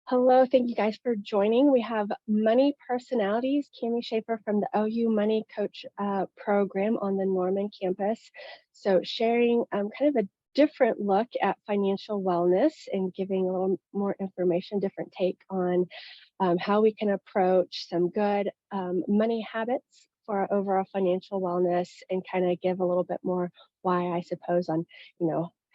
Hello, thank you guys for joining. We have money personalities, Cami Sheaffer from the OU MoneyCoach program on the Norman campus. So sharing kind of a different look at financial wellness and giving a little more information, different take on how we can approach some good money habits for our overall financial wellness and kind of give a little bit more why, I suppose, on,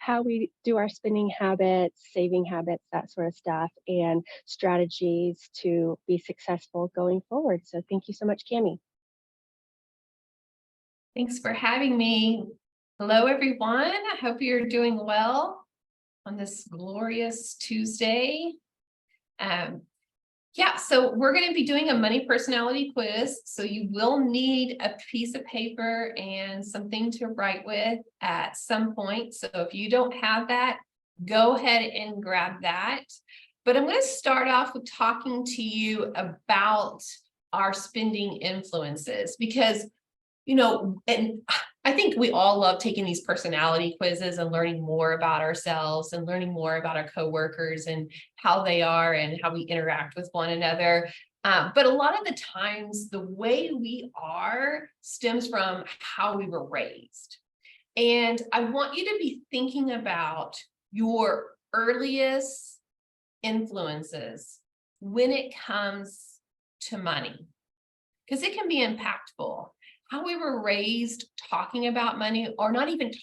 how we do our spending habits, saving habits, that sort of stuff, and strategies to be successful going forward. So thank you so much, Cami. Thanks for having me. Hello, everyone. I hope you're doing well on this glorious Tuesday. So we're going to be doing a money personality quiz. So you will need a piece of paper and something to write with at some point. So if you don't have that, go ahead and grab that. But I'm going to start off with talking to you about our spending influences because, and I think we all love taking these personality quizzes and learning more about ourselves and learning more about our coworkers and how they are and how we interact with one another. But a lot of the times, the way we are stems from how we were raised. And I want you to be thinking about your earliest influences when it comes to money, because it can be impactful. How we were raised talking about money, or not even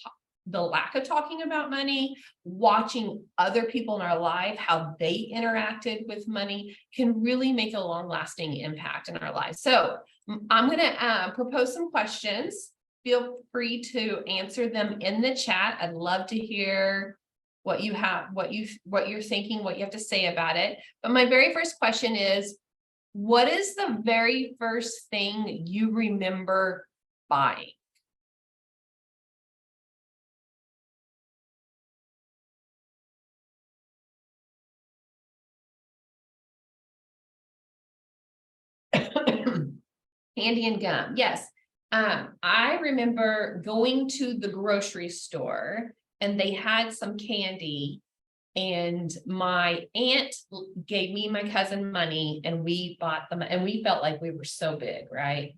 the lack of talking about money, watching other people in our life, how they interacted with money, can really make a long-lasting impact in our lives. So I'm going to propose some questions. Feel free to answer them in the chat. I'd love to hear what you have, what you're thinking, what you have to say about it. But my very first question is, what is the very first thing you remember buying? Candy and gum. Yes. I remember going to the grocery store and they had some candy. And my aunt gave me and my cousin money and we bought them and we felt like we were so big, right?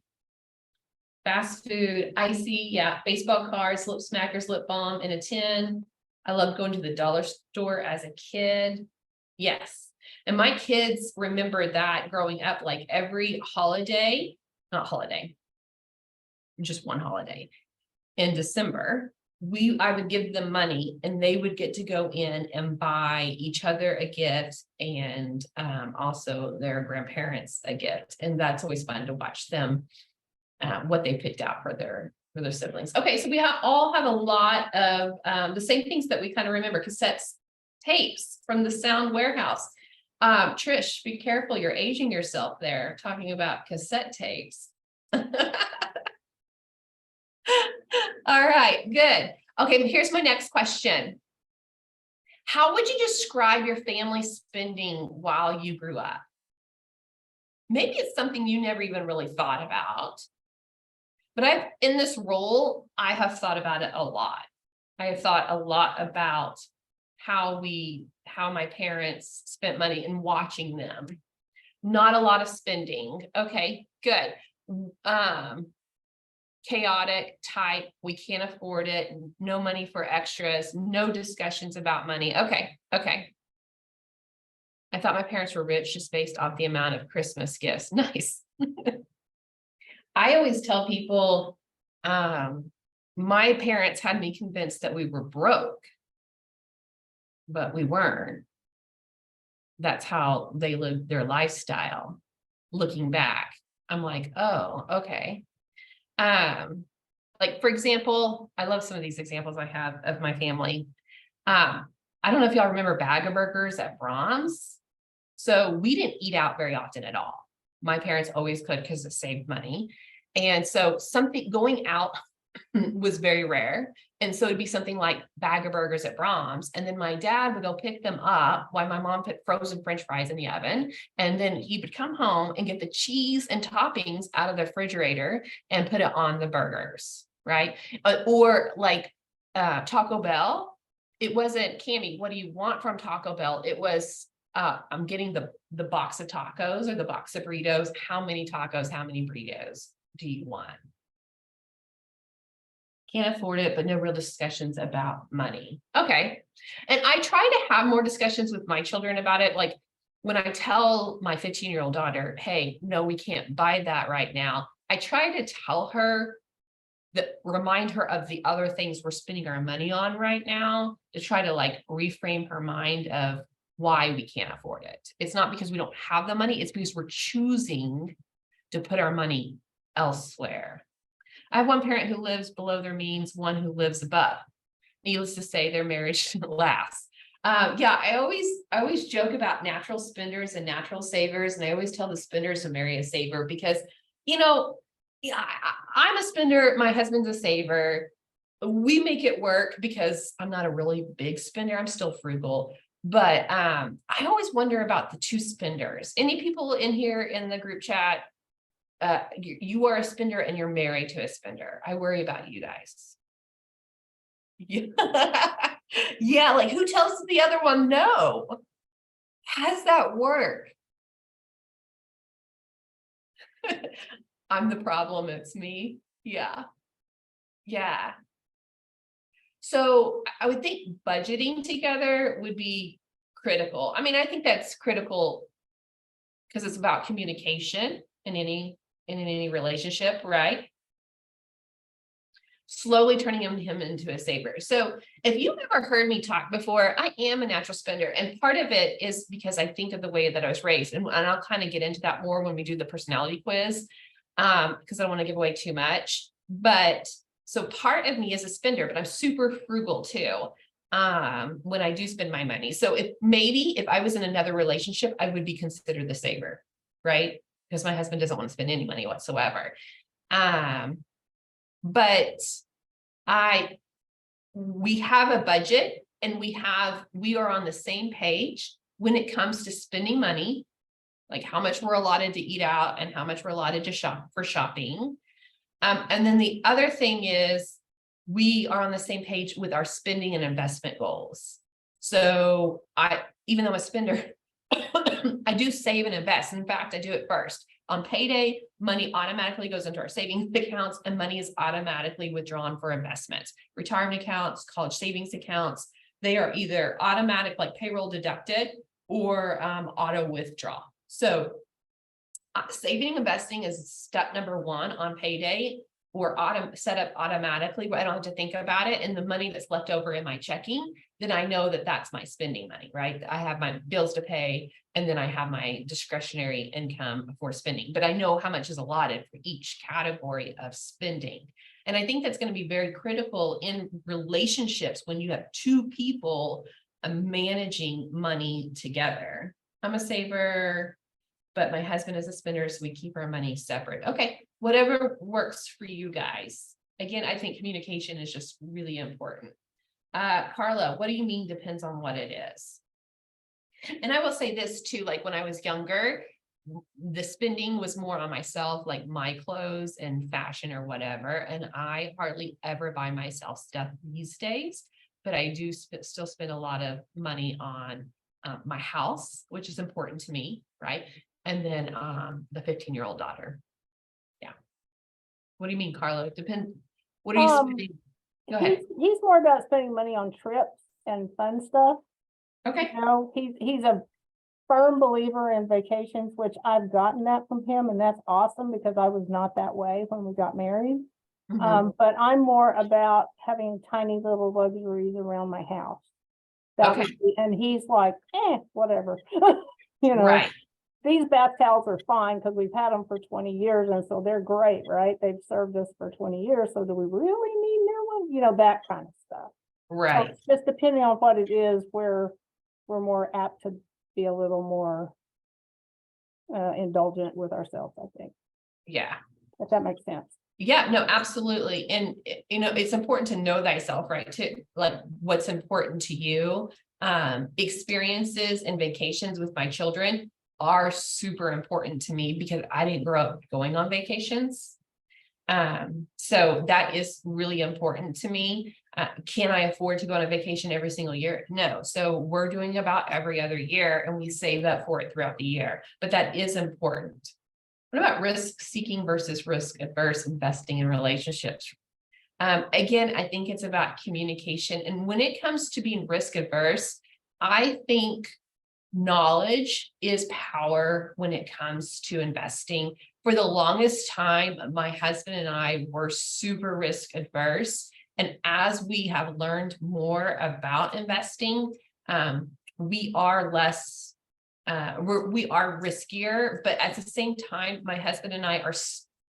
Fast food, icy, baseball cards, lip smackers, lip balm in a tin. I loved going to the dollar store as a kid. Yes. And my kids remember that growing up, like every holiday, not holiday, just one holiday in December, I would give them money and they would get to go in and buy each other a gift and also their grandparents a gift. And that's always fun to watch them, what they picked out for their siblings. Okay, so we all have a lot of the same things that we kind of remember. Cassettes, tapes from the Sound Warehouse. Trish, be careful, you're aging yourself there, talking about cassette tapes. All right, good. Okay, here's my next question. How would you describe your family spending while you grew up? Maybe it's something you never even really thought about. But in this role, I have thought about it a lot. I have thought a lot about how my parents spent money and watching them. Not a lot of spending. Okay, good. Chaotic type, we can't afford it, no money for extras, no discussions about money. Okay. I thought my parents were rich just based off the amount of Christmas gifts. Nice. I always tell people, my parents had me convinced that we were broke, but we weren't. That's how they lived their lifestyle. Looking back, I'm like, oh, okay. Like, for example, I love some of these examples I have of my family. I don't know if y'all remember Bag-O-Burgers at Brahms. So we didn't eat out very often at all. My parents always could because it saved money. And so going out was very rare. And so it'd be something like Bag-O-Burgers at Brahms. And then my dad would go pick them up while my mom put frozen French fries in the oven. And then he would come home and get the cheese and toppings out of the refrigerator and put it on the burgers, right? Or like Taco Bell. It wasn't, Cami, what do you want from Taco Bell? It was I'm getting the box of tacos or the box of burritos. How many tacos, how many burritos do you want? Can't afford it, but no real discussions about money. Okay. And I try to have more discussions with my children about it. Like when I tell my 15-year-old daughter, hey, no, we can't buy that right now. I try to tell her that, remind her of the other things we're spending our money on right now, to try to like reframe her mind of why we can't afford it. It's not because we don't have the money, it's because we're choosing to put our money elsewhere. I have one parent who lives below their means, one who lives above. Needless to say, their marriage didn't last. Yeah, I always joke about natural spenders and natural savers, and I always tell the spenders to marry a saver because, yeah, I'm a spender. My husband's a saver. We make it work because I'm not a really big spender. I'm still frugal, but I always wonder about the two spenders. Any people in here in the group chat? You are a spender and you're married to a spender. I worry about you guys. Yeah. Yeah, like who tells the other one no? How does that work? I'm the problem, it's me. Yeah. Yeah. So I would think budgeting together would be critical. I mean, I think that's critical because it's about communication in any relationship, right? Slowly turning him into a saver. So if you've ever heard me talk before, I am a natural spender. And part of it is because I think of the way that I was raised. And I'll kind of get into that more when we do the personality quiz, because I don't want to give away too much. But so part of me is a spender, but I'm super frugal too, when I do spend my money. So if I was in another relationship, I would be considered the saver, right? Because my husband doesn't want to spend any money whatsoever. But we have a budget and we are on the same page when it comes to spending money, like how much we're allotted to eat out and how much we're allotted to shop for shopping. And then the other thing is we are on the same page with our spending and investment goals. So even though I'm a spender, I do save and invest. In fact, I do it first. On payday, money automatically goes into our savings accounts and money is automatically withdrawn for investments. Retirement accounts, college savings accounts, they are either automatic, like payroll deducted, or auto withdraw. So saving and investing is step number one on payday, or set up automatically where I don't have to think about it. And the money that's left over in my checking, then I know that that's my spending money, right? I have my bills to pay, and then I have my discretionary income for spending, but I know how much is allotted for each category of spending. And I think that's going to be very critical in relationships when you have two people managing money together. I'm a saver, but my husband is a spender, so we keep our money separate. Okay, whatever works for you guys. Again, I think communication is just really important. Carla, what do you mean depends on what it is? And I will say this too, like when I was younger, the spending was more on myself, like my clothes and fashion or whatever. And I hardly ever buy myself stuff these days, but I do still spend a lot of money on my house, which is important to me, right? And then the 15-year-old daughter. Yeah. What do you mean, Carla? What are you spending? Go ahead. He's more about spending money on trips and fun stuff. Okay. You know, he's a firm believer in vacations, which I've gotten that from him, and that's awesome because I was not that way when we got married. But I'm more about having tiny little luxuries around my house. And he's like, whatever. You know, right. These bath towels are fine because we've had them for 20 years, and so they're great, right? They've served us for 20 years. So do we really need new ones? You know, that kind of stuff. Right. So just depending on what it is, we're more apt to be a little more indulgent with ourselves, I think. Yeah. If that makes sense. Yeah, no, absolutely. And, it's important to know thyself, right? To like what's important to you. Experiences and vacations with my children are super important to me because I didn't grow up going on vacations. So that is really important to me. Can I afford to go on a vacation every single year? No. So we're doing about every other year, and we save up for it throughout the year, but that is important. What about risk seeking versus risk adverse investing in relationships? Again, I think it's about communication. And when it comes to being risk adverse, I think knowledge is power when it comes to investing. For the longest time, my husband and I were super risk adverse. And as we have learned more about investing, we are less, we are riskier, but at the same time, my husband and I are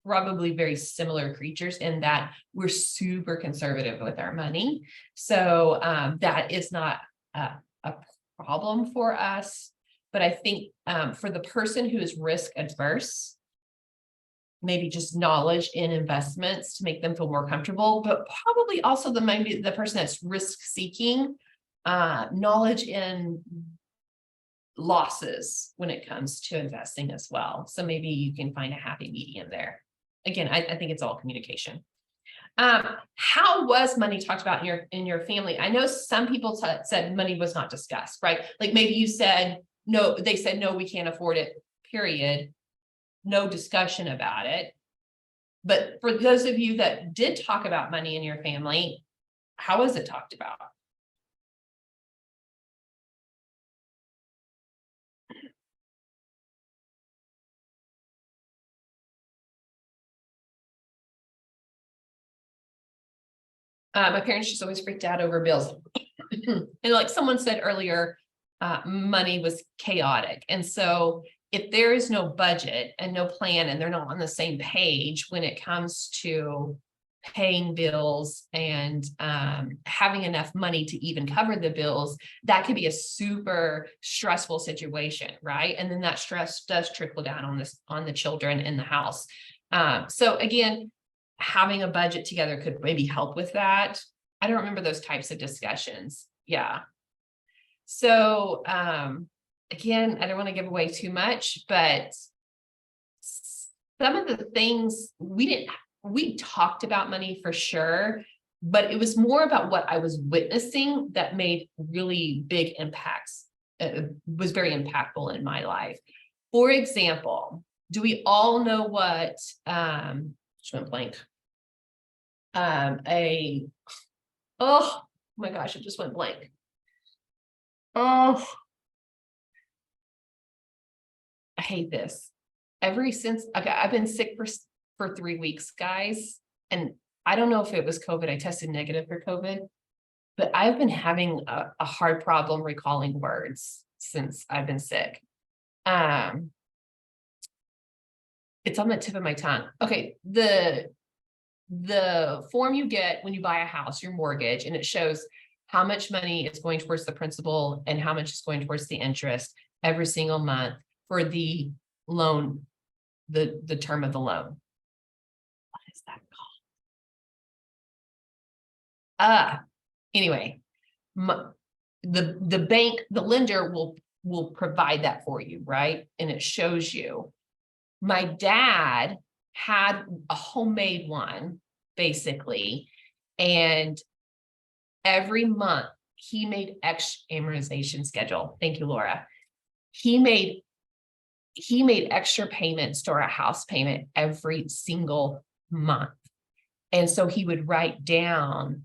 probably very similar creatures in that we're super conservative with our money. So that is not a problem for us. But I think for the person who is risk adverse, maybe just knowledge in investments to make them feel more comfortable, but probably also maybe the person that's risk seeking, knowledge in losses when it comes to investing as well. So maybe you can find a happy medium there. Again, I think it's all communication. How was money talked about in your family? I know some people said money was not discussed, right? Like maybe you said, no, they said, no, we can't afford it, period. No discussion about it. But for those of you that did talk about money in your family, how was it talked about? My parents just always freaked out over bills. And like someone said earlier, money was chaotic. And so if there is no budget and no plan, and they're not on the same page when it comes to paying bills and having enough money to even cover the bills, that could be a super stressful situation, right? And then that stress does trickle down on the children in the house. So again, having a budget together could maybe help with that. I don't remember those types of discussions. Yeah. So again, I don't want to give away too much, but some of the things we talked about money for sure, but it was more about what I was witnessing that made really big impacts. It was very impactful in my life. For example, do we all know what, just went blank. Oh my gosh, it just went blank. Oh, I hate this. I've been sick for 3 weeks, guys. And I don't know if it was COVID. I tested negative for COVID, but I've been having a hard problem recalling words since I've been sick. It's on the tip of my tongue. Okay. The form you get when you buy a house, your mortgage, and it shows how much money is going towards the principal and how much is going towards the interest every single month for the loan, the term of the loan. What is that called? Anyway, the bank, the lender will provide that for you, right? And it shows you. My dad had a homemade one, basically, and every month he made extra amortization schedule. Thank you, Laura. He made extra payments to our house payment every single month. And so he would write down,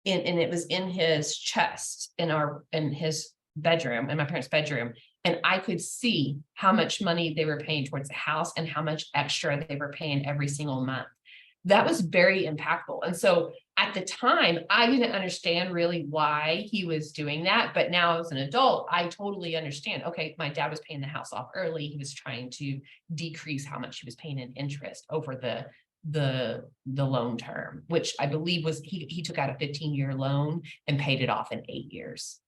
and it was in his chest in his bedroom, in my parents' bedroom. And I could see how much money they were paying towards the house and how much extra they were paying every single month. That was very impactful. And so at the time, I didn't understand really why he was doing that. But now as an adult, I totally understand. Okay, my dad was paying the house off early. He was trying to decrease how much he was paying in interest over the loan term, which I believe was he took out a 15-year loan and paid it off in 8 years.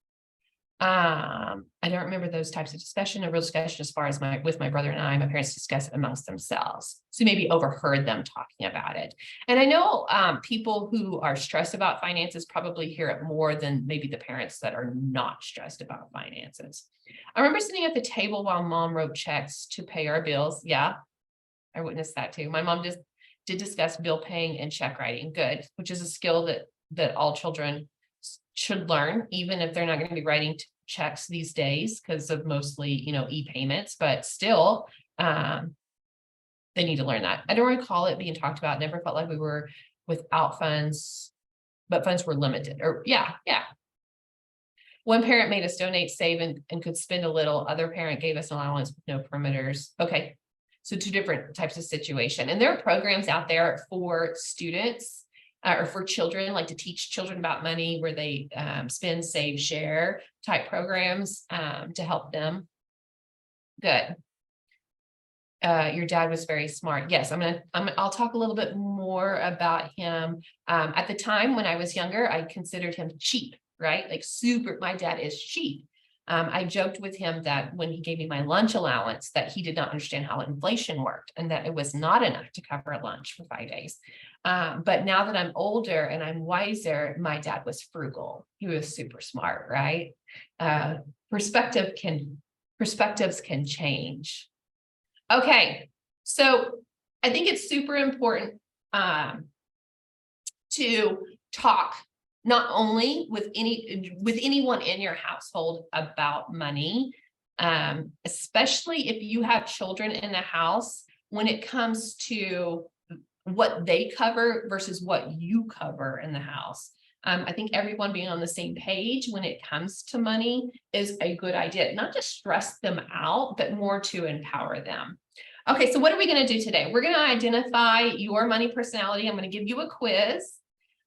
I don't remember those types of discussion. A real discussion as far as with my brother and I, my parents discuss it amongst themselves. So maybe overheard them talking about it. And I know people who are stressed about finances probably hear it more than maybe the parents that are not stressed about finances. I remember sitting at the table while mom wrote checks to pay our bills. Yeah, I witnessed that too. My mom did discuss bill paying and check writing. Good, which is a skill that that all children should learn, even if they're not going to be writing checks these days because of mostly, e-payments, but still, they need to learn that. I don't recall it being talked about. Never felt like we were without funds, but funds were limited. Or yeah. One parent made us donate, save, and could spend a little. Other parent gave us an allowance with no perimeters. Okay. So two different types of situation. And there are programs out there for students or for children, like to teach children about money, where they spend, save, share type programs to help them. Good. Your dad was very smart. Yes, I'll talk a little bit more about him. At the time when I was younger, I considered him cheap, right? Like super, my dad is cheap. I joked with him that when he gave me my lunch allowance, that he did not understand how inflation worked and that it was not enough to cover a lunch for 5 days. But now that I'm older and I'm wiser, my dad was frugal. He was super smart, right? Perspectives can change. Okay, so I think it's super important to talk not only with anyone in your household about money, especially if you have children in the house, when it comes to what they cover versus what you cover in the house. I think everyone being on the same page when it comes to money is a good idea. Not just stress them out, but more to empower them. Okay, so what are we going to do today? We're going to identify your money personality. I'm going to give you a quiz.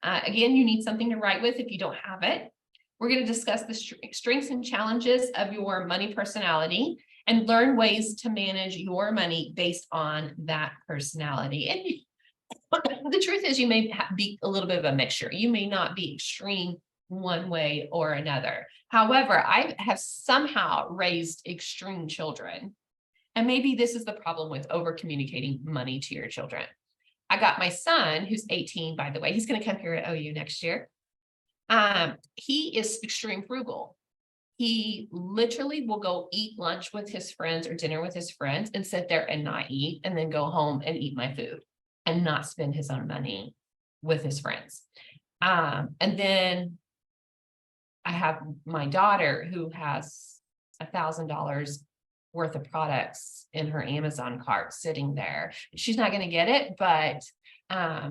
Again, you need something to write with if you don't have it. We're going to discuss the strengths and challenges of your money personality and learn ways to manage your money based on that personality. And the truth is, you may be a little bit of a mixture. You may not be extreme one way or another. However, I have somehow raised extreme children. And maybe this is the problem with over communicating money to your children. I got my son, who's 18, by the way. He's going to come here at OU next year. He is extreme frugal. He literally will go eat lunch with his friends or dinner with his friends and sit there and not eat, and then go home and eat my food and not spend his own money with his friends. And then I have my daughter who has $1,000 worth of products in her Amazon cart sitting there. She's not going to get it, but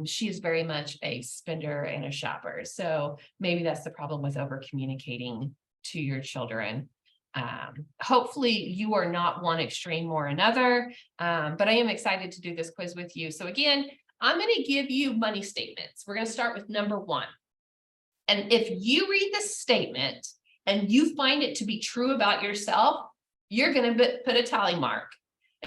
she's very much a spender and a shopper. So maybe that's the problem with over communicating to your children. Hopefully you are not one extreme or another, but I am excited to do this quiz with you. So again, I'm going to give you money statements. We're going to start with number 1. And if you read this statement and you find it to be true about yourself, you're going to put a tally mark.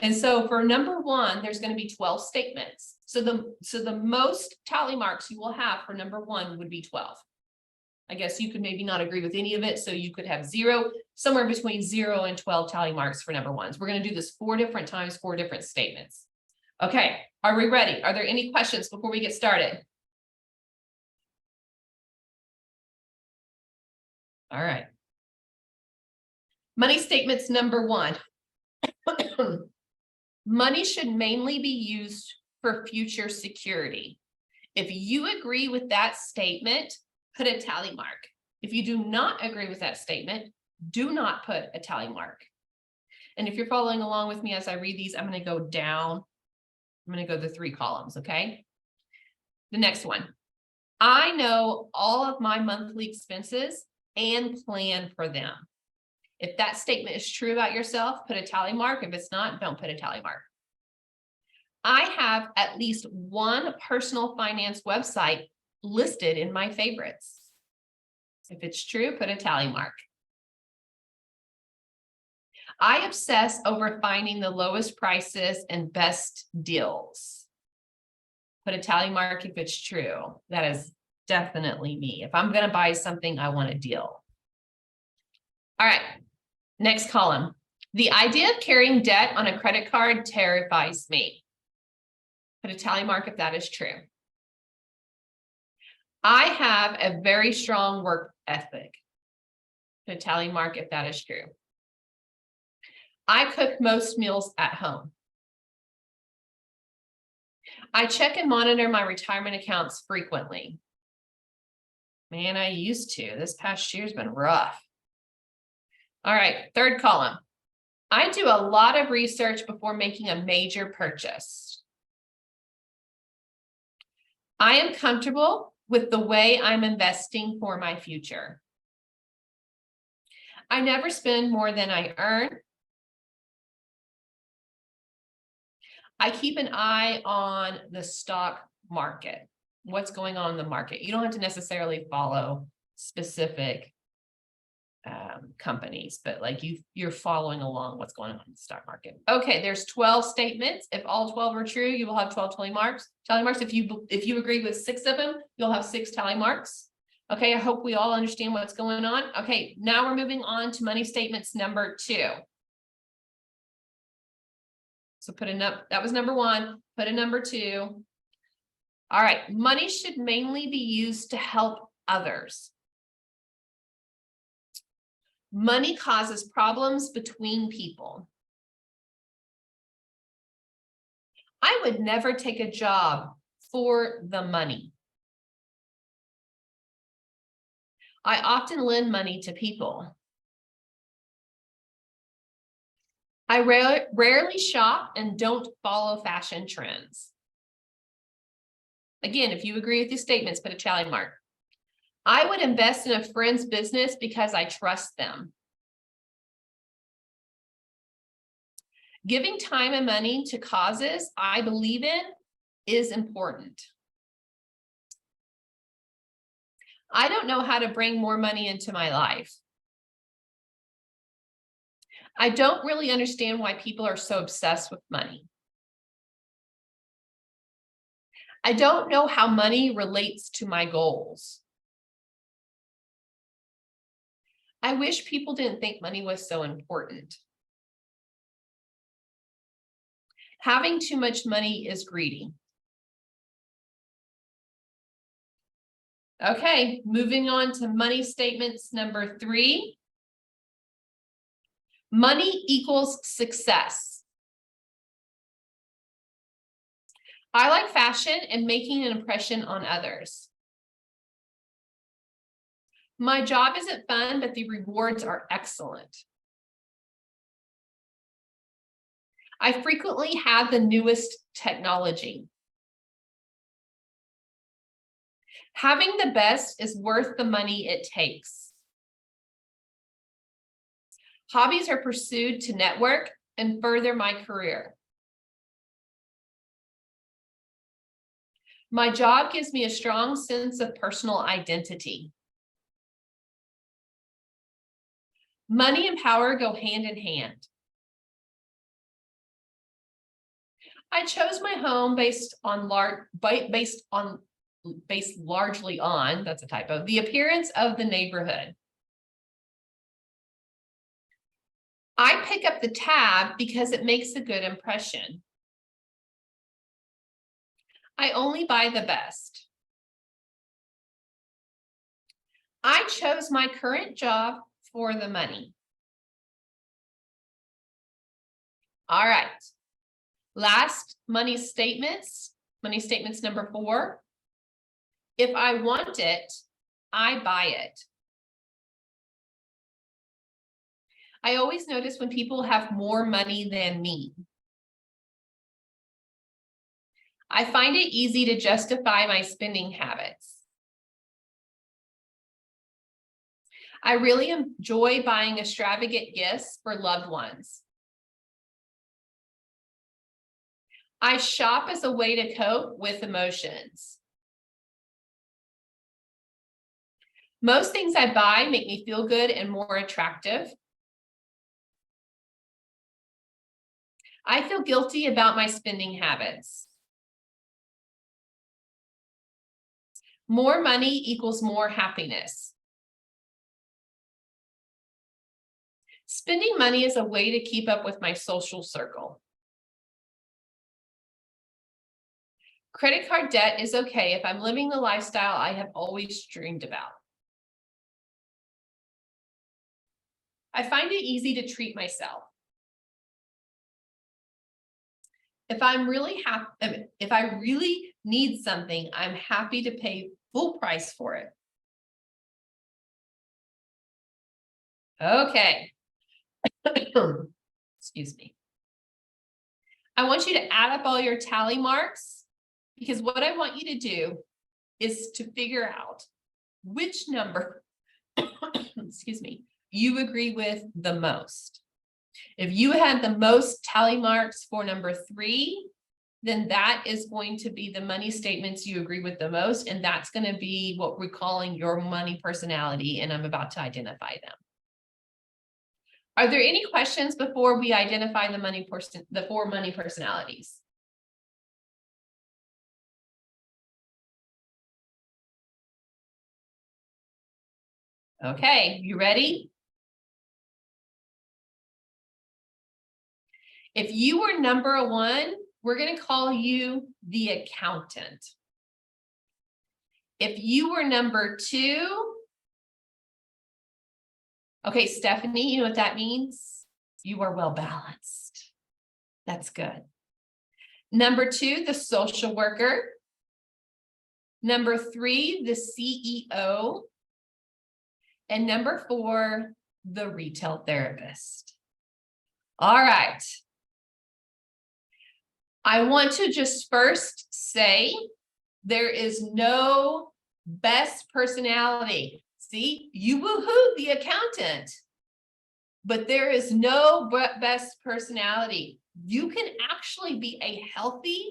And so for number 1, there's going to be 12 statements. So the most tally marks you will have for number 1 would be 12. I guess you could maybe not agree with any of it. So you could have 0, somewhere between 0 and 12 tally marks for number 1s. We're going to do this 4 different times, 4 different statements. Okay, are we ready? Are there any questions before we get started? All right. Money statements number 1. Money should mainly be used for future security. If you agree with that statement, put a tally mark. If you do not agree with that statement, do not put a tally mark. And if you're following along with me as I read these, I'm going to go down. I'm going to go the 3 columns, okay? The next one. I know all of my monthly expenses and plan for them. If that statement is true about yourself, put a tally mark. If it's not, don't put a tally mark. I have at least one personal finance website listed in my favorites. If it's true, put a tally mark. I obsess over finding the lowest prices and best deals. Put a tally mark if it's true. That is definitely me. If I'm going to buy something, I want a deal. All right, next column. The idea of carrying debt on a credit card terrifies me. Put a tally mark if that is true. I have a very strong work ethic. Put a tally mark if that is true. I cook most meals at home. I check and monitor my retirement accounts frequently. Man, I used to. This past year's been rough. All right, third column. I do a lot of research before making a major purchase. I am comfortable with the way I'm investing for my future. I never spend more than I earn. I keep an eye on the stock market, what's going on in the market. You don't have to necessarily follow specific companies, but like you're following along what's going on in the stock market. Okay, there's 12 statements. If all 12 are true, you will have 12 tally marks. If you agree with 6 of them, you'll have 6 tally marks. Okay, I hope we all understand what's going on. Okay, now we're moving on to money statements number 2. So that was number 1, put a number 2. All right, money should mainly be used to help others. Money causes problems between people. I would never take a job for the money. I often lend money to people. I rarely shop and don't follow fashion trends. Again, if you agree with these statements, put a tally mark. I would invest in a friend's business because I trust them. Giving time and money to causes I believe in is important. I don't know how to bring more money into my life. I don't really understand why people are so obsessed with money. I don't know how money relates to my goals. I wish people didn't think money was so important. Having too much money is greedy. Okay, moving on to money statements number 3. Money equals success. I like fashion and making an impression on others. My job isn't fun, but the rewards are excellent. I frequently have the newest technology. Having the best is worth the money it takes. Hobbies are pursued to network and further my career. My job gives me a strong sense of personal identity. Money and power go hand in hand. I chose my home based largely on, that's a typo, the appearance of the neighborhood. I pick up the tab because it makes a good impression. I only buy the best. I chose my current job for the money. All right. Last money statements number 4. If I want it, I buy it. I always notice when people have more money than me. I find it easy to justify my spending habits. I really enjoy buying extravagant gifts for loved ones. I shop as a way to cope with emotions. Most things I buy make me feel good and more attractive. I feel guilty about my spending habits. More money equals more happiness. Spending money is a way to keep up with my social circle. Credit card debt is okay if I'm living the lifestyle I have always dreamed about. I find it easy to treat myself. If I really need something, I'm happy to pay full price for it. Okay. Excuse me. I want you to add up all your tally marks, because what I want you to do is to figure out which number, excuse me, you agree with the most. If you had the most tally marks for number 3, then that is going to be the money statements you agree with the most. And that's going to be what we're calling your money personality. And I'm about to identify them. Are there any questions before we identify the 4 money personalities? Okay, you ready? If you were number 1, we're going to call you the accountant. If you were number 2, okay, Stephanie, you know what that means? You are well balanced. That's good. Number 2, the social worker. Number 3, the CEO. And number 4, the retail therapist. All right. I want to just first say there is no best personality. See, you woohoo the accountant, but there is no best personality. You can actually be a healthy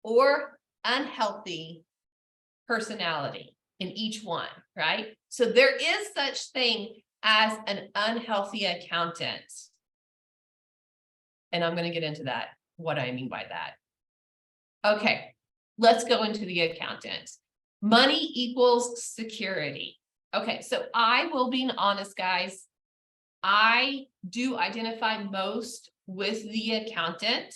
or unhealthy personality in each one, right? So there is such thing as an unhealthy accountant. And I'm going to get into that, what I mean by that. Okay, let's go into the accountant. Money equals security. Okay, so I will be honest, guys. I do identify most with the accountant.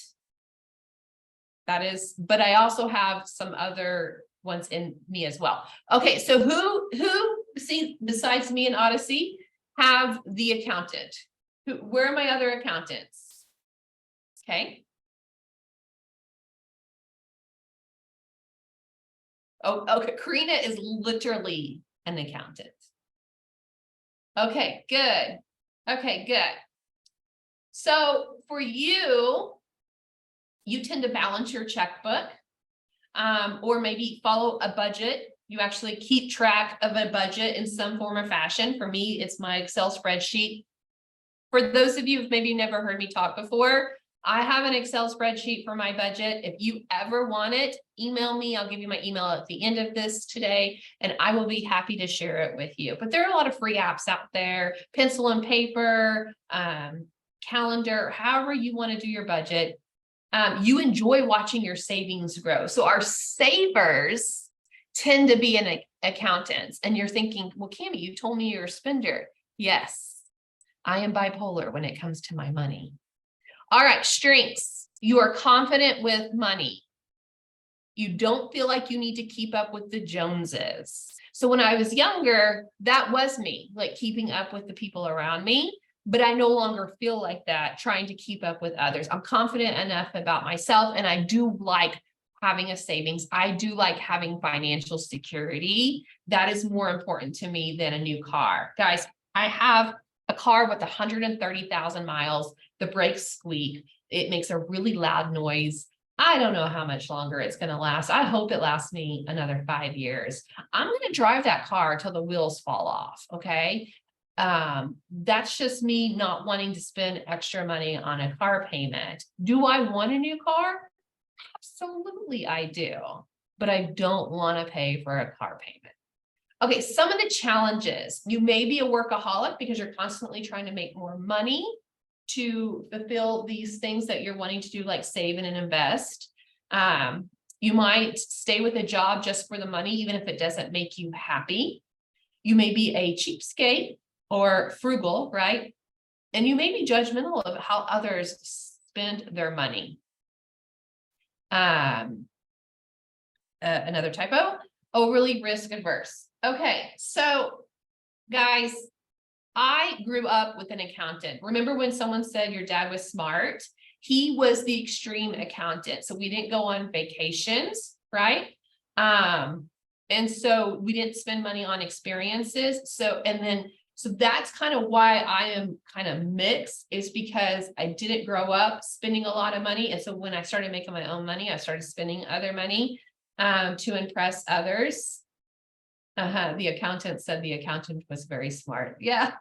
That is, but I also have some other ones in me as well. Okay, so who see besides me and Odyssey have the accountant? Where are my other accountants? Okay. Oh, okay. Karina is literally an accountant. Okay, good. Okay, good. So for you, you tend to balance your checkbook, or maybe follow a budget. You actually keep track of a budget in some form or fashion. For me, it's my Excel spreadsheet. For those of you who've maybe never heard me talk before, I have an Excel spreadsheet for my budget. If you ever want it, email me. I'll give you my email at the end of this today, and I will be happy to share it with you. But there are a lot of free apps out there, pencil and paper, calendar, however you want to do your budget. You enjoy watching your savings grow. So our savers tend to be an accountants. And you're thinking, well, Cami, you told me you're a spender. Yes, I am bipolar when it comes to my money. All right, strengths. You are confident with money. You don't feel like you need to keep up with the Joneses. So when I was younger, that was me, like keeping up with the people around me. But I no longer feel like that, trying to keep up with others. I'm confident enough about myself, and I do like having a savings. I do like having financial security. That is more important to me than a new car. Guys, I have a car with 130,000 miles. The brakes squeak. It makes a really loud noise. I don't know how much longer it's going to last. I hope it lasts me another 5 years. I'm going to drive that car till the wheels fall off. Okay. That's just me not wanting to spend extra money on a car payment. Do I want a new car? Absolutely, I do, but I don't want to pay for a car payment. Okay, some of the challenges. You may be a workaholic because you're constantly trying to make more money to fulfill these things that you're wanting to do, like save and invest. You might stay with a job just for the money, even if it doesn't make you happy. You may be a cheapskate or frugal, right? And you may be judgmental of how others spend their money. Another typo, overly risk averse. Okay, so guys, I grew up with an accountant. Remember when someone said your dad was smart? He was the extreme accountant. So we didn't go on vacations, right? And so we didn't spend money on experiences. So So that's kind of why I am kind of mixed, is because I didn't grow up spending a lot of money. And so when I started making my own money, I started spending other money to impress others. The accountant said the accountant was very smart. Yeah.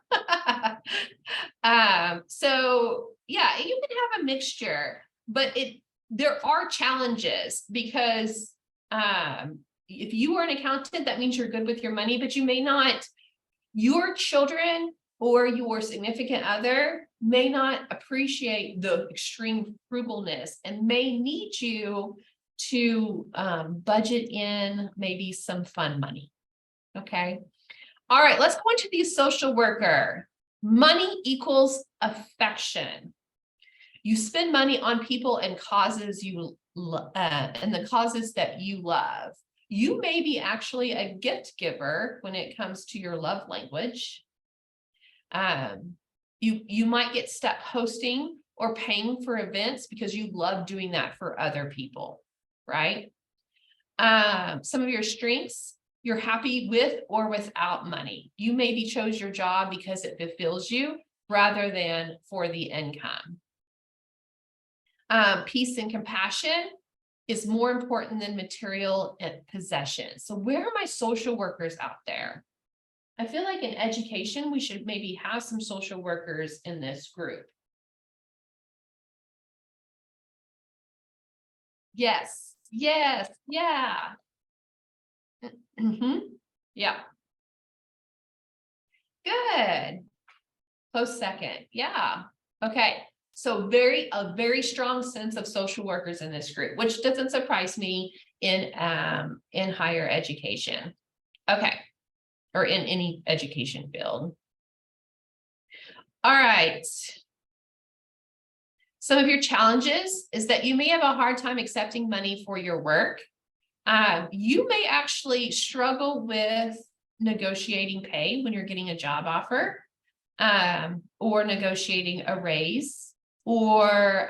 So yeah, you can have a mixture, but there are challenges because if you are an accountant, that means you're good with your money, but you may not, your children or your significant other may not appreciate the extreme frugalness and may need you to budget in maybe some fun money. Okay. All right, let's go into the social worker. Money equals affection. You spend money on people and causes and the causes that you love. You may be actually a gift giver when it comes to your love language. You might get stuck hosting or paying for events because you love doing that for other people, right? Some of your strengths, you're happy with or without money. You maybe chose your job because it fulfills you rather than for the income. Peace and compassion is more important than material and possession. So where are my social workers out there? I feel like in education, we should maybe have some social workers in this group. Yes, yes, yeah. Yeah. Good. Close second. Yeah. Okay. So a very strong sense of social workers in this group, which doesn't surprise me in higher education. Okay. Or in any education field. All right. Some of your challenges is that you may have a hard time accepting money for your work. You may actually struggle with negotiating pay when you're getting a job offer, or negotiating a raise, or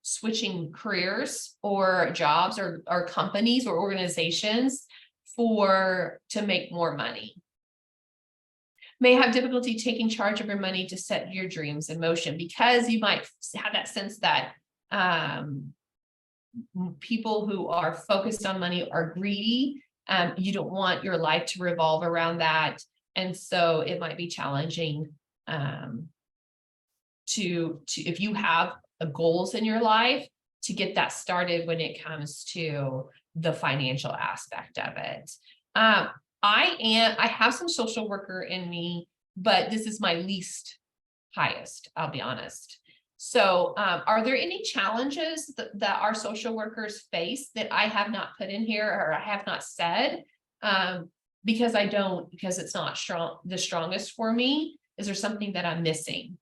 switching careers or jobs or companies or organizations to make more money. May have difficulty taking charge of your money to set your dreams in motion, because you might have that sense that people who are focused on money are greedy. You don't want your life to revolve around that. And so it might be challenging to if you have goals in your life, to get that started when it comes to the financial aspect of it. I have some social worker in me, but this is my least highest, I'll be honest. So are there any challenges that our social workers face that I have not put in here or I have not said? Because it's not the strongest for me. Is there something that I'm missing?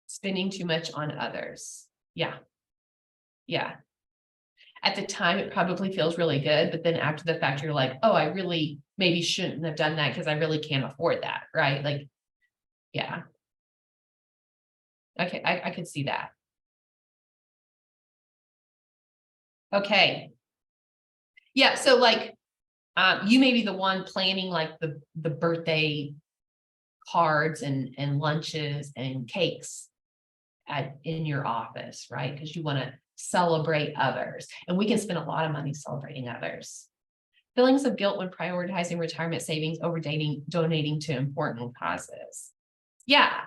Spending too much on others. Yeah. Yeah. At the time, it probably feels really good, but then after the fact, you're like, oh, I really maybe shouldn't have done that because I really can't afford that, right? Like, yeah. Okay, I could see that. Okay. Yeah, so like, you may be the one planning like the birthday cards and lunches and cakes in your office, right? Because you want to celebrate others, and we can spend a lot of money celebrating others. Feelings of guilt when prioritizing retirement savings over donating to important causes. Yeah,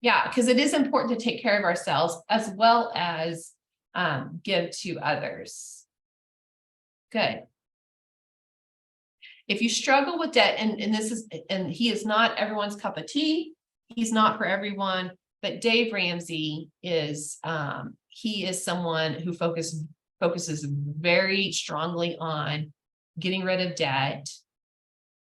because it is important to take care of ourselves as well as give to others. Good. If you struggle with debt, and he is not everyone's cup of tea, he's not for everyone, but Dave Ramsey is he is someone who focuses very strongly on getting rid of debt,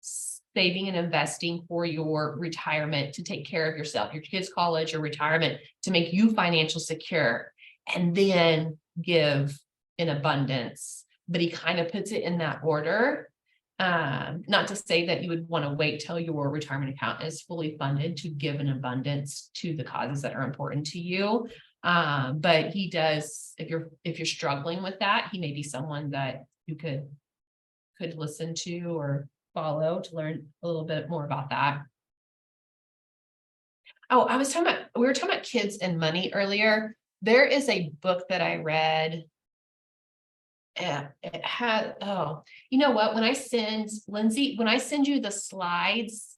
saving and investing for your retirement to take care of yourself, your kids' college, your retirement, to make you financially secure, and then give in abundance. But he kind of puts it in that order. Not to say that you would want to wait till your retirement account is fully funded to give an abundance to the causes that are important to you. But he does, if you're struggling with that, he may be someone that you could listen to or follow to learn a little bit more about that. Oh, we were talking about kids and money earlier. There is a book that I read. Yeah, it had, oh, you know what? When I send you the slides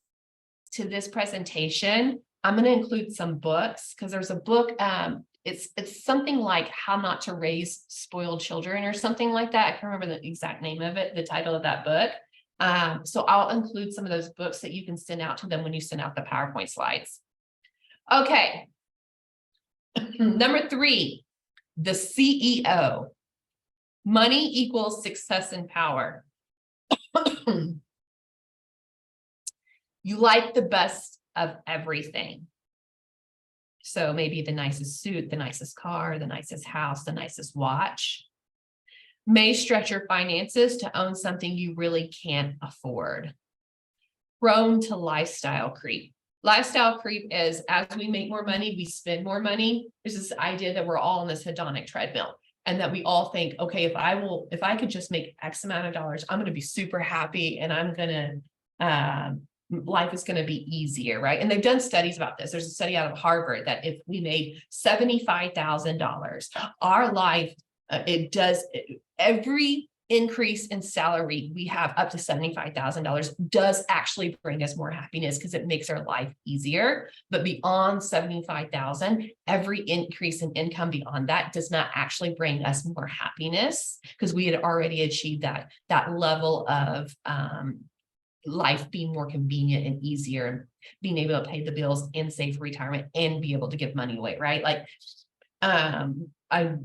to this presentation, I'm going to include some books, because there's a book, it's something like How Not to Raise Spoiled Children or something like that. I can't remember the exact name of it, the title of that book. So I'll include some of those books that you can send out to them when you send out the PowerPoint slides. Okay. Number 3, the CEO. Money equals success and power. You like the best of everything. So maybe the nicest suit, the nicest car, the nicest house, the nicest watch. May stretch your finances to own something you really can't afford. Prone to lifestyle creep. Lifestyle creep is, as we make more money, we spend more money. There's this idea that we're all on this hedonic treadmill, and that we all think, okay, if I could just make X amount of dollars, I'm going to be super happy, and I'm going to, life is going to be easier, right? And they've done studies about this. There's a study out of Harvard that if we made $75,000, our life, every increase in salary we have up to $75,000 does actually bring us more happiness, because it makes our life easier. But beyond 75,000, every increase in income beyond that does not actually bring us more happiness, because we had already achieved that level of life being more convenient and easier, and being able to pay the bills and save for retirement and be able to give money away, right? Like, I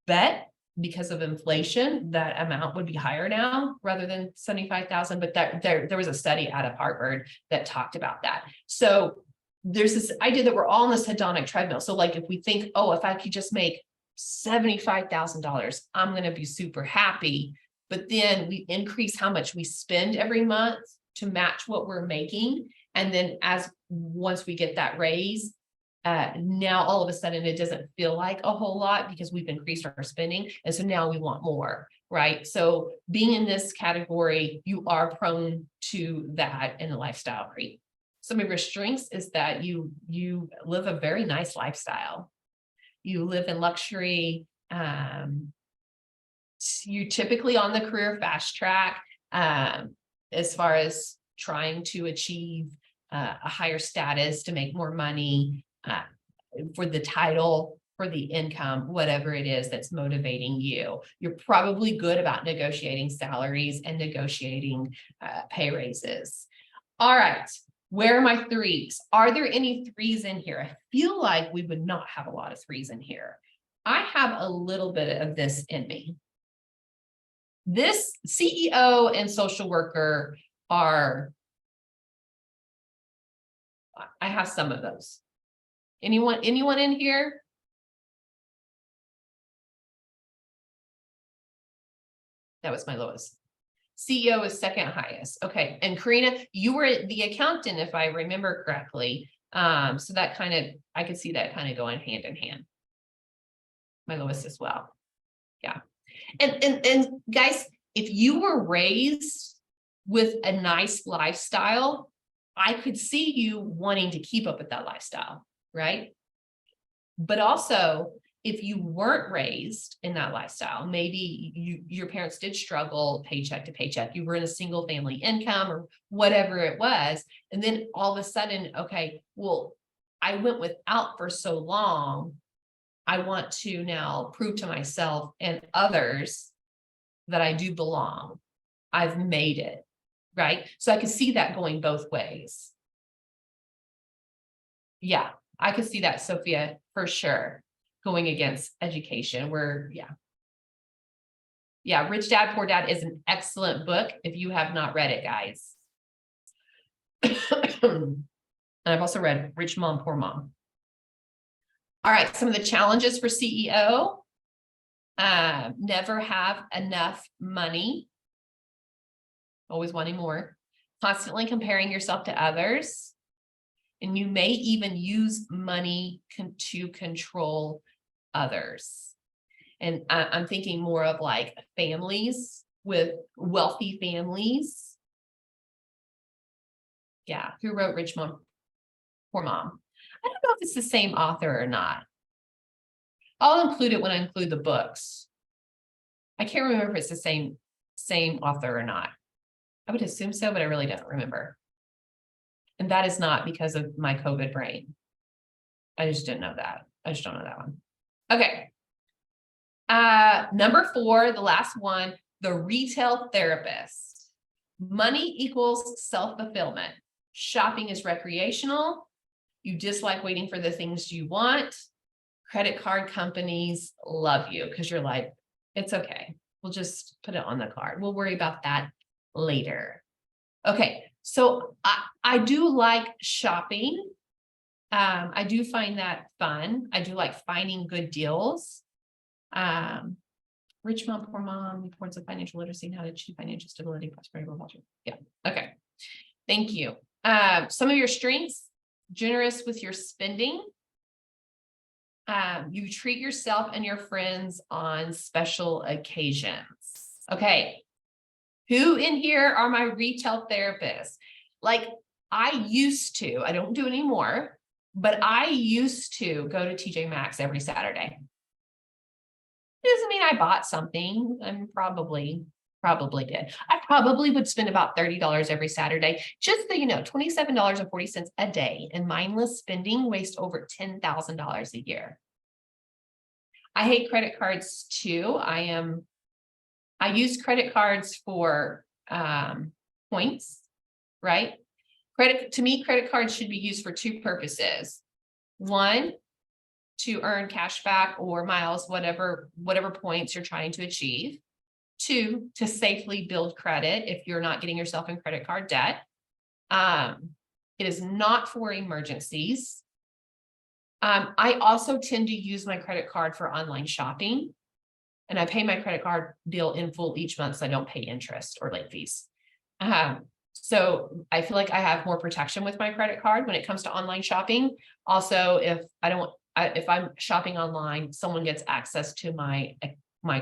bet because of inflation, that amount would be higher now rather than 75,000. But there was a study out of Harvard that talked about that. So there's this idea that we're all on this hedonic treadmill. So like, if we think, oh, if I could just make $75,000, I'm going to be super happy. But then we increase how much we spend every month to match what we're making. And then once we get that raise, now all of a sudden it doesn't feel like a whole lot, because we've increased our spending. And so now we want more, right? So being in this category, you are prone to that in a lifestyle creep. Some of your strengths is that you live a very nice lifestyle. You live in luxury. You're typically on the career fast track, as far as trying to achieve a higher status, to make more money, for the title, for the income, whatever it is that's motivating you. You're probably good about negotiating salaries and negotiating pay raises. All right, where are my 3s? Are there any 3s in here? I feel like we would not have a lot of 3s in here. I have a little bit of this in me. This CEO and social worker I have some of those. Anyone in here? That was my lowest. CEO is second highest. Okay. And Karina, you were the accountant, if I remember correctly. So that I could see that kind of going hand in hand. My lowest as well. Yeah. And guys, if you were raised with a nice lifestyle, I could see you wanting to keep up with that lifestyle, right? But also, if you weren't raised in that lifestyle, maybe your parents did struggle paycheck to paycheck, you were in a single family income or whatever it was, and then all of a sudden, okay, well, I went without for so long, I want to now prove to myself and others that I do belong. I've made it, right? So I could see that going both ways. Yeah, I could see that, Sophia, for sure, going against education. Yeah, Rich Dad, Poor Dad is an excellent book if you have not read it, guys. And I've also read Rich Mom, Poor Mom. All right, some of the challenges for CEO. Never have enough money. Always wanting more. Constantly comparing yourself to others. And you may even use money to control others. And I'm thinking more of like families with wealthy families. Yeah, who wrote Rich Mom, Poor Mom? I don't know if it's the same author or not. I'll include it when I include the books. I can't remember if it's the same author or not. I would assume so, but I really don't remember. And that is not because of my COVID brain. I just didn't know that. I just don't know that one. Okay. Number 4, the last one, the retail therapist. Money equals self-fulfillment. Shopping is recreational. You dislike waiting for the things you want. Credit card companies love you because you're like, it's okay. We'll just put it on the card. We'll worry about that later. Okay. So I do like shopping. I do find that fun. I do like finding good deals. Rich Mom, Poor Mom, reports of financial literacy and how to achieve financial stability, prosperity, culture. Yeah. Okay. Thank you. Some of your strengths: generous with your spending. You treat yourself and your friends on special occasions. Okay. Who in here are my retail therapists? Like I used to, I don't do it anymore, but I used to go to TJ Maxx every Saturday. It doesn't mean I bought something. I'm probably did. I probably would spend about $30 every Saturday. Just so you know, $27.40 a day in mindless spending wastes over $10,000 a year. I hate credit cards too. I use credit cards for points, right? To me, credit cards should be used for 2 purposes. 1, to earn cash back or miles, whatever points you're trying to achieve. 2, to safely build credit if you're not getting yourself in credit card debt. It is not for emergencies. I also tend to use my credit card for online shopping, and I pay my credit card bill in full each month, so I don't pay interest or late fees. So I feel like I have more protection with my credit card when it comes to online shopping. Also, if I'm shopping online, someone gets access to my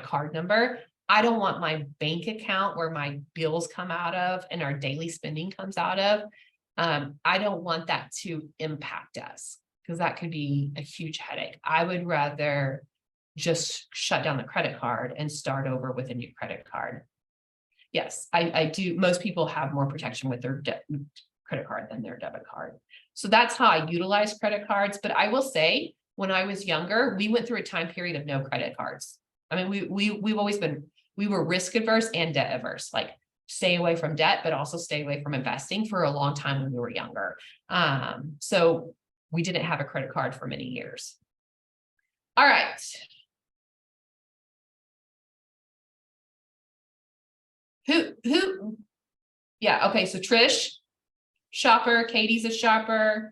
card number. I don't want my bank account where my bills come out of and our daily spending comes out of. I don't want that to impact us because that could be a huge headache. I would rather just shut down the credit card and start over with a new credit card. Yes, I do. Most people have more protection with their credit card than their debit card. So that's how I utilize credit cards. But I will say, when I was younger, we went through a time period of no credit cards. I mean, we've always been, we were risk adverse and debt averse, like stay away from debt, but also stay away from investing for a long time when we were younger. So we didn't have a credit card for many years. All right. Who? Yeah. Okay. So Trish, shopper. Katie's a shopper.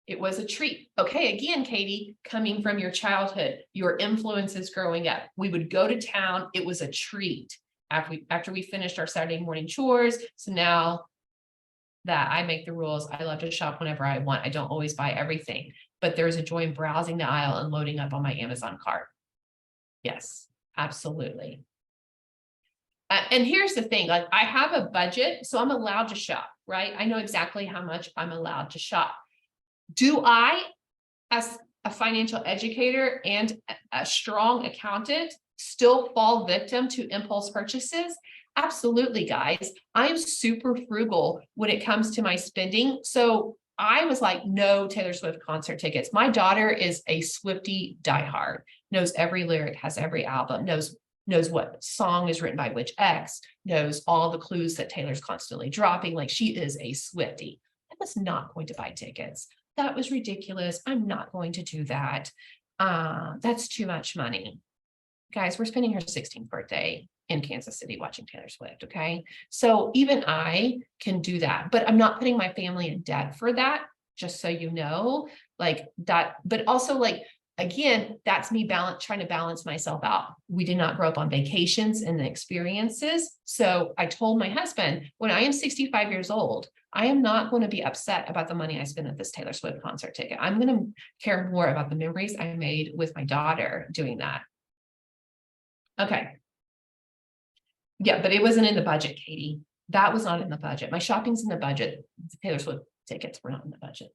It was a treat. Okay. Again, Katie, coming from your childhood, your influences growing up, we would go to town. It was a treat after we finished our Saturday morning chores. So now that I make the rules, I love to shop whenever I want. I don't always buy everything, but there's a joy in browsing the aisle and loading up on my Amazon cart. Yes, absolutely. And here's the thing, like I have a budget, so I'm allowed to shop, right? I know exactly how much I'm allowed to shop. Do I, as a financial educator and a strong accountant, still fall victim to impulse purchases? Absolutely, guys. I am super frugal when it comes to my spending. So I was like, no Taylor Swift concert tickets. My daughter is a Swiftie diehard, knows every lyric, has every album, knows what song is written by which ex, knows all the clues that Taylor's constantly dropping. Like she is a Swiftie. I was not going to buy tickets. That was ridiculous. I'm not going to do that. That's too much money. Guys, we're spending her 16th birthday in Kansas City watching Taylor Swift, okay? So even I can do that, but I'm not putting my family in debt for that, just so you know, like that. But also like again, that's me trying to balance myself out. We did not grow up on vacations and the experiences. So I told my husband, when I am 65 years old, I am not going to be upset about the money I spent at this Taylor Swift concert ticket. I'm going to care more about the memories I made with my daughter doing that. Okay. Yeah, but it wasn't in the budget, Katie. That was not in the budget. My shopping's in the budget. The Taylor Swift tickets were not in the budget.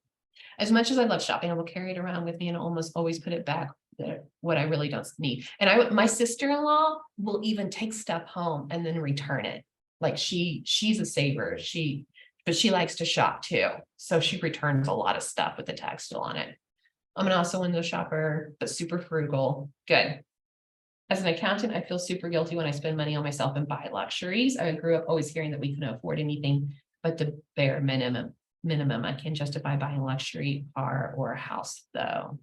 As much as I love shopping, I will carry it around with me and almost always put it back there, what I really don't need. And my sister-in-law will even take stuff home and then return it. Like she's a saver. But she likes to shop too. So she returns a lot of stuff with the tag still on it. I'm an also window shopper, but super frugal. Good. As an accountant, I feel super guilty when I spend money on myself and buy luxuries. I grew up always hearing that we couldn't afford anything but the bare minimum. I can justify buying a luxury car or a house though.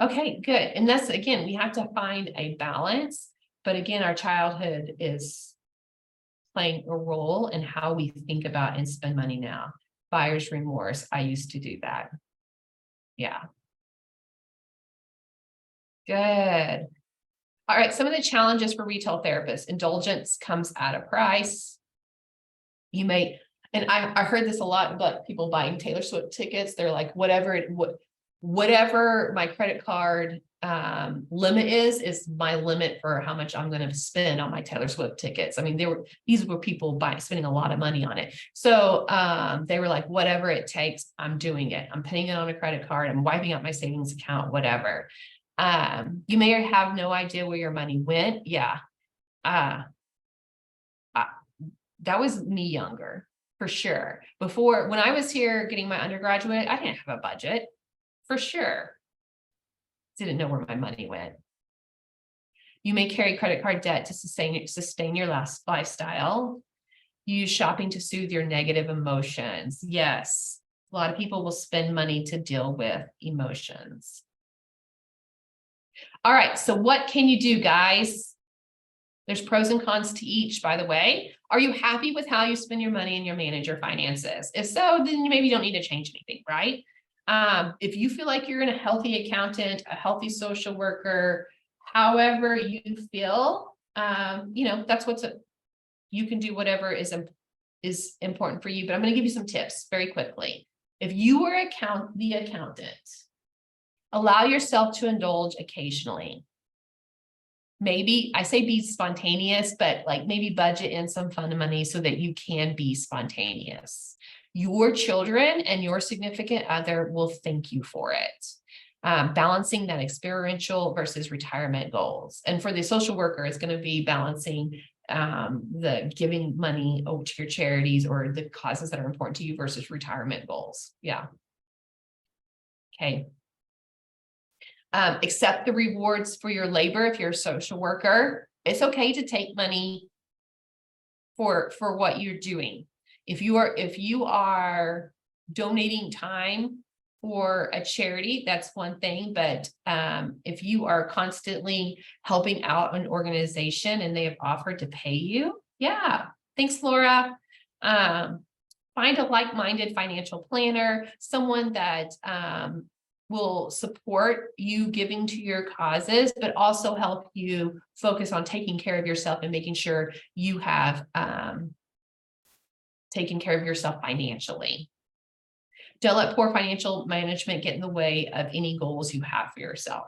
Okay, good. And that's, again, we have to find a balance, but again, our childhood is playing a role in how we think about and spend money now. Buyer's remorse. I used to do that. Yeah. Good. All right. Some of the challenges for retail therapists: indulgence comes at a price. You may, and I heard this a lot about people buying Taylor Swift tickets. They're like, whatever my credit card limit is my limit for how much I'm going to spend on my Taylor Swift tickets. I mean, these were people spending a lot of money on it. So they were like, whatever it takes, I'm doing it. I'm putting it on a credit card. I'm wiping out my savings account, whatever. You may have no idea where your money went. Yeah. That was me younger, for sure. Before, when I was here getting my undergraduate, I didn't have a budget, for sure. Didn't know where my money went. You may carry credit card debt to sustain your lifestyle. Use shopping to soothe your negative emotions. Yes, a lot of people will spend money to deal with emotions. All right, so what can you do, guys? There's pros and cons to each, by the way. Are you happy with how you spend your money and you manage your finances? If so, then you maybe don't need to change anything, right? If you feel like you're a healthy accountant, a healthy social worker, however you feel, that's you can do whatever is important for you. But I'm going to give you some tips very quickly. If you were the accountant, allow yourself to indulge occasionally. Maybe I say be spontaneous, but like maybe budget in some fun money so that you can be spontaneous. Your children and your significant other will thank you for it. Balancing that experiential versus retirement goals. And for the social worker, it's going to be balancing the giving money to your charities or the causes that are important to you versus retirement goals. Yeah. Okay. Accept the rewards for your labor. If you're a social worker, it's okay to take money for what you're doing. If you are donating time for a charity, that's one thing. But if you are constantly helping out an organization and they have offered to pay you, yeah. Thanks, Laura. Find a like-minded financial planner, someone that will support you giving to your causes, but also help you focus on taking care of yourself and making sure you have taken care of yourself financially. Don't let poor financial management get in the way of any goals you have for yourself.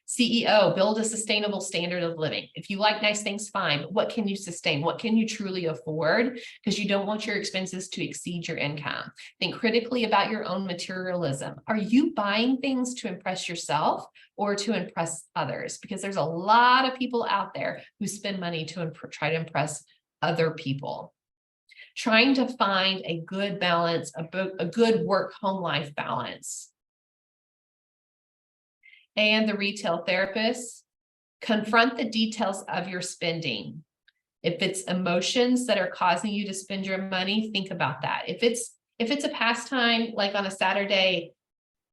CEO, build a sustainable standard of living. If you like nice things, fine. But what can you sustain? What can you truly afford? Because you don't want your expenses to exceed your income. Think critically about your own materialism. Are you buying things to impress yourself or to impress others? Because there's a lot of people out there who spend money to try to impress other people. Trying to find a good balance, a good work-home life balance. And the retail therapist, confront the details of your spending. If it's emotions that are causing you to spend your money, think about that. If it's a pastime, like on a Saturday,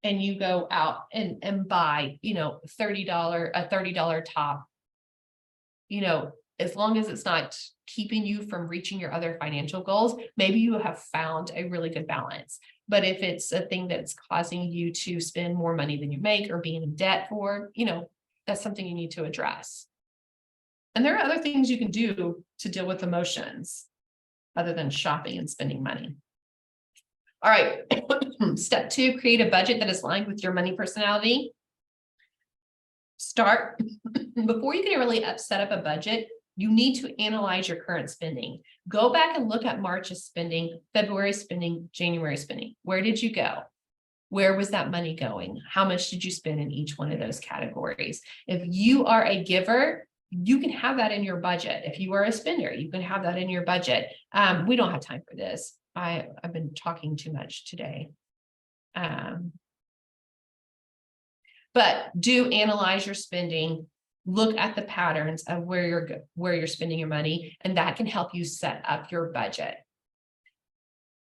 and you go out and buy, a $30 top, as long as it's not keeping you from reaching your other financial goals, maybe you have found a really good balance. But if it's a thing that's causing you to spend more money than you make or being in debt for, that's something you need to address. And there are other things you can do to deal with emotions other than shopping and spending money. All right. Step 2, create a budget that is aligned with your money personality. Start before you can really set up a budget. You need to analyze your current spending. Go back and look at March's spending, February spending, January spending. Where did you go? Where was that money going? How much did you spend in each one of those categories? If you are a giver, you can have that in your budget. If you are a spender, you can have that in your budget. We don't have time for this. I've been talking too much today. But do analyze your spending, look at the patterns of where you're spending your money, and that can help you set up your budget.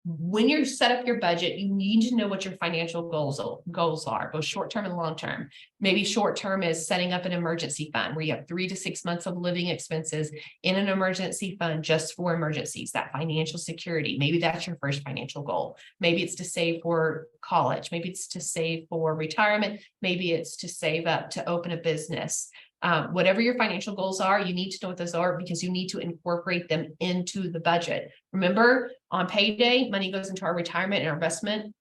When you set up your budget, you need to know what your financial goals are, both short-term and long-term. Maybe short-term is setting up an emergency fund where you have 3 to 6 months of living expenses in an emergency fund just for emergencies, that financial security. Maybe that's your first financial goal. Maybe it's to save for college. Maybe it's to save for retirement. Maybe it's to save up to open a business. Whatever your financial goals are, you need to know what those are because you need to incorporate them into the budget. Remember, on payday, money goes into our retirement and our investment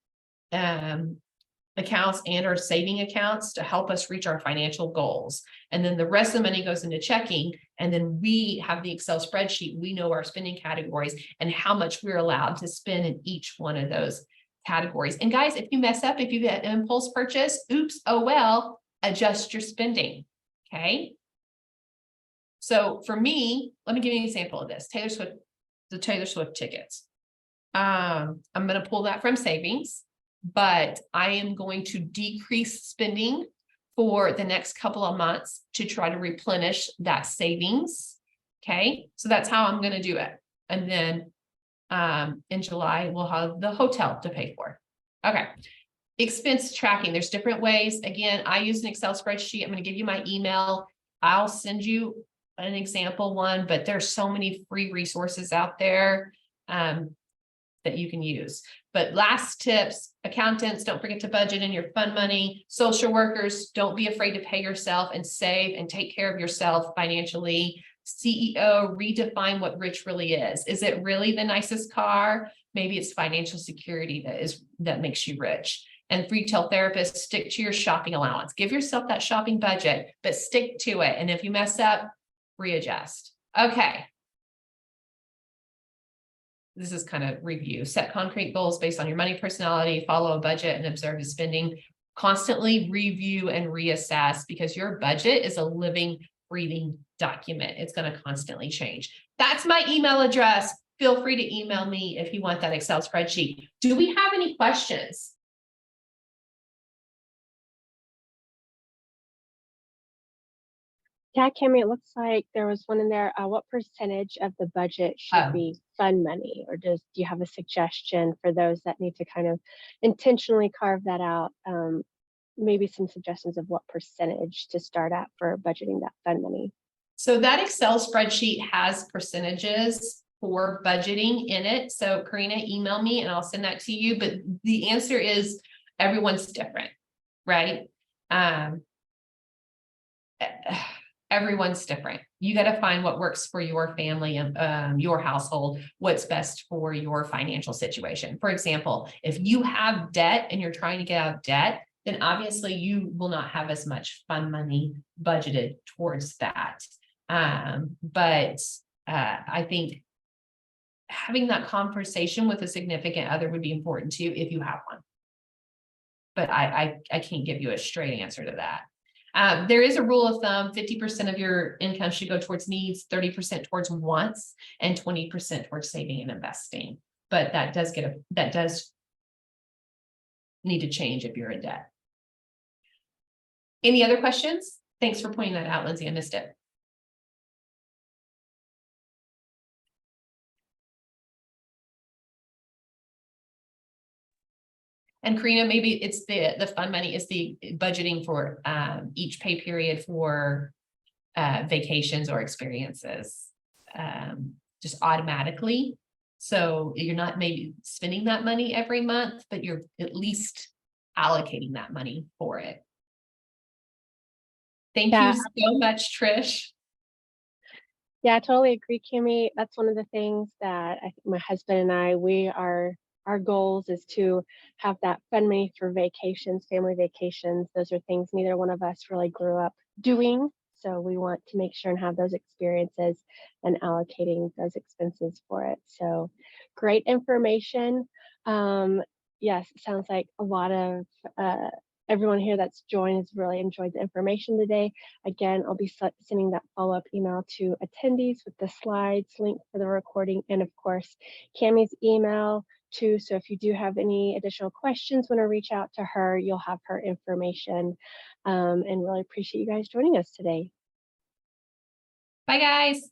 accounts and our saving accounts to help us reach our financial goals. And then the rest of the money goes into checking. And then we have the Excel spreadsheet. We know our spending categories and how much we're allowed to spend in each one of those categories. And guys, if you mess up, if you get an impulse purchase, oops, oh well, adjust your spending. Okay. So for me, let me give you an example of this. The Taylor Swift tickets. I'm going to pull that from savings, but I am going to decrease spending for the next couple of months to try to replenish that savings. Okay. So that's how I'm going to do it. And then in July, we'll have the hotel to pay for. Okay. Expense tracking. There's different ways. Again, I use an Excel spreadsheet. I'm going to give you my email. I'll send you an example one, but there's so many free resources out there that you can use. But last tips, accountants, don't forget to budget in your fund money. Social workers, don't be afraid to pay yourself and save and take care of yourself financially. CEO, redefine what rich really is. Is it really the nicest car? Maybe it's financial security that makes you rich. And retail therapists, stick to your shopping allowance. Give yourself that shopping budget, but stick to it. And if you mess up, readjust. Okay. This is kind of review. Set concrete goals based on your money personality, follow a budget and observe the spending. Constantly review and reassess because your budget is a living, breathing document. It's going to constantly change. That's my email address. Feel free to email me if you want that Excel spreadsheet. Do we have any questions? Yeah, Cami, it looks like there was one in there. What percentage of the budget should be fund money? Or do you have a suggestion for those that need to kind of intentionally carve that out? Maybe some suggestions of what percentage to start at for budgeting that fund money. So that Excel spreadsheet has percentages for budgeting in it. So Karina, email me and I'll send that to you. But the answer is everyone's different, right? Everyone's different. You got to find what works for your family and your household, what's best for your financial situation. For example, if you have debt and you're trying to get out of debt, then obviously you will not have as much fund money budgeted towards that. But I think having that conversation with a significant other would be important too, if you have one. But I can't give you a straight answer to that. There is a rule of thumb, 50% of your income should go towards needs, 30% towards wants, and 20% towards saving and investing. But that does need to change if you're in debt. Any other questions? Thanks for pointing that out, Lindsay. I missed it. And Karina, maybe it's the fund money is the budgeting for each pay period for vacations or experiences just automatically. So you're not maybe spending that money every month, but you're at least allocating that money for it. Thank Yeah. you so much, Trish. Yeah, I totally agree, Cami. That's one of the things that I think my husband and I, our goals is to have that fun money for vacations, family vacations. Those are things neither one of us really grew up doing. So we want to make sure and have those experiences and allocating those expenses for it. So great information. Yes, it sounds like a lot of everyone here that's joined has really enjoyed the information today. Again, I'll be sending that follow-up email to attendees with the slides, link for the recording, and of course, Cami's email too. So if you do have any additional questions, want to reach out to her, you'll have her information. And really appreciate you guys joining us today. Bye, guys.